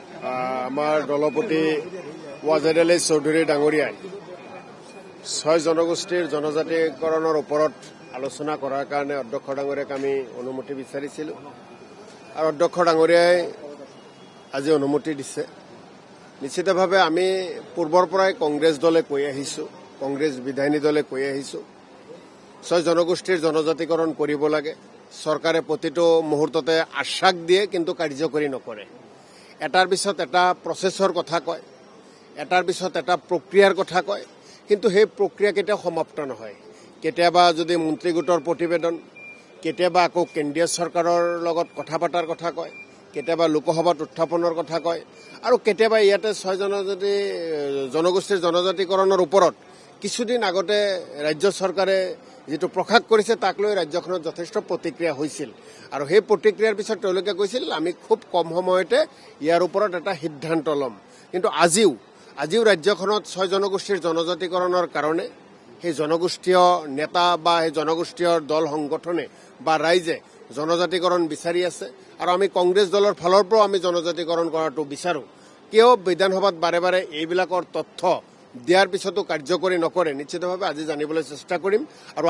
আমাৰ দলপতি ৱাজেদ আলী চৌধুৰী ডাঙৰীয়াই 6 জনগোষ্ঠীৰ জনজাতিকৰণৰ ওপৰত আলোচনা কৰাৰ কাৰণে অধ্যক্ষ ডাঙৰীয়াক আমি অনুমতি বিচাৰিছিলোঁ আৰু অধ্যক্ষ ডাঙৰীয়াই আজি অনুমতি দিছে। নিশ্চিতভাৱে আমি পূৰ্বৰ পৰাই কংগ্ৰেছ দলে কৈ আহিছোঁ, কংগ্ৰেছ বিধায়িনী দলে কৈ আহিছোঁ 6 জনগোষ্ঠীৰ জনজাতিকৰণ কৰিব লাগে। চৰকাৰে প্ৰতিটো মুহূৰ্ততে আশ্বাস দিয়ে কিন্তু কাৰ্যকৰী নকৰে। এটাৰ পিছত এটা প্ৰচেছৰ কথা কয়, এটাৰ পিছত এটা প্ৰক্ৰিয়াৰ কথা কয়, কিন্তু সেই প্ৰক্ৰিয়া কেতিয়াও সমাপ্ত নহয়। কেতিয়াবা যদি মন্ত্ৰী গোটৰ প্ৰতিবেদন, কেতিয়াবা আকৌ কেন্দ্ৰীয় চৰকাৰৰ লগত কথা পতাৰ কথা কয়, কেতিয়াবা লোকসভাত উত্থাপনৰ কথা কয় আৰু কেতিয়াবা ইয়াতে 6 জনগোষ্ঠীৰ জনজাতিকৰণৰ ওপৰত কিছুদিন আগতে ৰাজ্য চৰকাৰে যিটো প্ৰকাশ কৰিছে তাক লৈ ৰাজ্যখনত যথেষ্ট প্ৰতিক্ৰিয়া হৈছিল আৰু সেই প্ৰতিক্ৰিয়াৰ পিছত তেওঁলোকে কৈছিল আমি খুব কম সময়তে ইয়াৰ ওপৰত এটা সিদ্ধান্ত ল'ম। কিন্তু আজিও ৰাজ্যখনত 6 জনগোষ্ঠীৰ জনজাতিকৰণৰ কাৰণে সেই জনগোষ্ঠীয় নেতা বা সেই জনগোষ্ঠীয় দল সংগঠনে বা ৰাইজে জনজাতিকৰণ বিচাৰি আছে আৰু আমি কংগ্ৰেছ দলৰ ফালৰ পৰাও আমি জনজাতিকৰণ কৰাটো বিচাৰোঁ। কিয় বিধানসভাত বাৰে বাৰে এইবিলাকৰ তথ্য দিয়াৰ পিছতো কাৰ্যকৰী নকৰে নিশ্চিতভাৱে আজি জানিবলৈ চেষ্টা কৰিম আৰু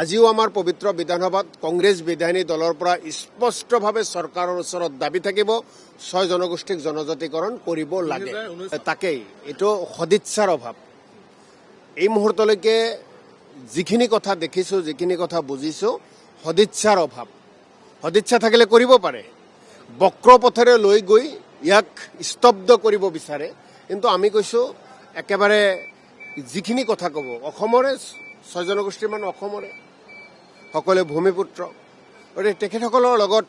আজিও আমাৰ পবিত্ৰ বিধানসভাত কংগ্ৰেছ বিধায়িনী দলৰ পৰা স্পষ্টভাৱে চৰকাৰৰ ওচৰত দাবী থাকিব 6 জনগোষ্ঠীক জনজাতিকৰণ কৰিব লাগে। তাকেই এইটো সদিচ্ছাৰ অভাৱ। এই মুহূৰ্তলৈকে যিখিনি কথা দেখিছোঁ, যিখিনি কথা বুজিছোঁ, সদিচ্ছাৰ অভাৱ। সদিচ্ছা থাকিলে কৰিব পাৰে, বক্ৰ পথেৰে লৈ গৈ ইয়াক স্তব্ধ কৰিব বিচাৰে। কিন্তু আমি কৈছোঁ একেবাৰে যিখিনি কথা ক'ব অসমৰে 6 জনগোষ্ঠীৰ মানুহ অসমৰে সকলোৱে ভূমিপুত্ৰ, গতিকে তেখেতসকলৰ লগত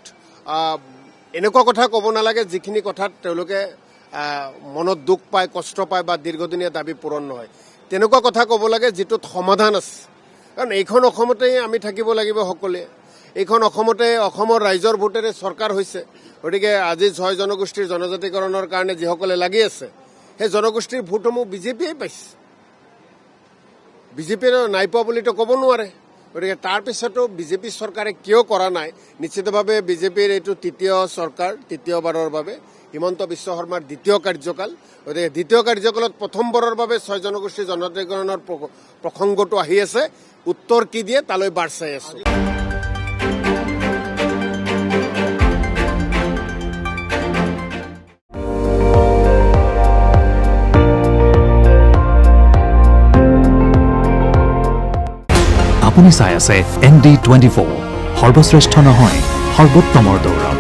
এনেকুৱা কথা ক'ব নালাগে যিখিনি কথাত তেওঁলোকে মনত দুখ পায়, কষ্ট পায় বা দীৰ্ঘদিনীয়া দাবী পূৰণ নহয়। তেনেকুৱা কথা ক'ব লাগে যিটোত সমাধান আছে, কাৰণ এইখন অসমতেই আমি থাকিব লাগিব সকলোৱে। এইখন অসমতে অসমৰ ৰাইজৰ ভোটেৰে চৰকাৰ হৈছে। গতিকে আজি 6 জনগোষ্ঠীৰ জনজাতিকৰণৰ কাৰণে যিসকলে লাগি আছে সেই জনগোষ্ঠীৰ ভোটসমূহ বিজেপিয়ে পাইছে, বিজেপিয়ে নাই পোৱা বুলিতো ক'ব নোৱাৰে। গতিকে তাৰপিছতো বিজেপি চৰকাৰে কিয় কৰা নাই? নিশ্চিতভাৱে বিজেপিৰ এইটো তৃতীয় চৰকাৰ, তৃতীয়বাৰৰ বাবে হিমন্ত বিশ্ব শৰ্মাৰ দ্বিতীয় কাৰ্যকাল। গতিকে দ্বিতীয় কাৰ্যকালত প্ৰথমবাৰৰ বাবে 6 জনগোষ্ঠীৰ জনজাতিকৰণৰ প্ৰসংগটো আহি আছে। উত্তৰ কি দিয়ে তালৈ বাট চাই আছো। আপুনি চাই আছে ND24, সৰ্বশ্ৰেষ্ঠ নহয় সৰ্বোত্তমৰ দৌৰ।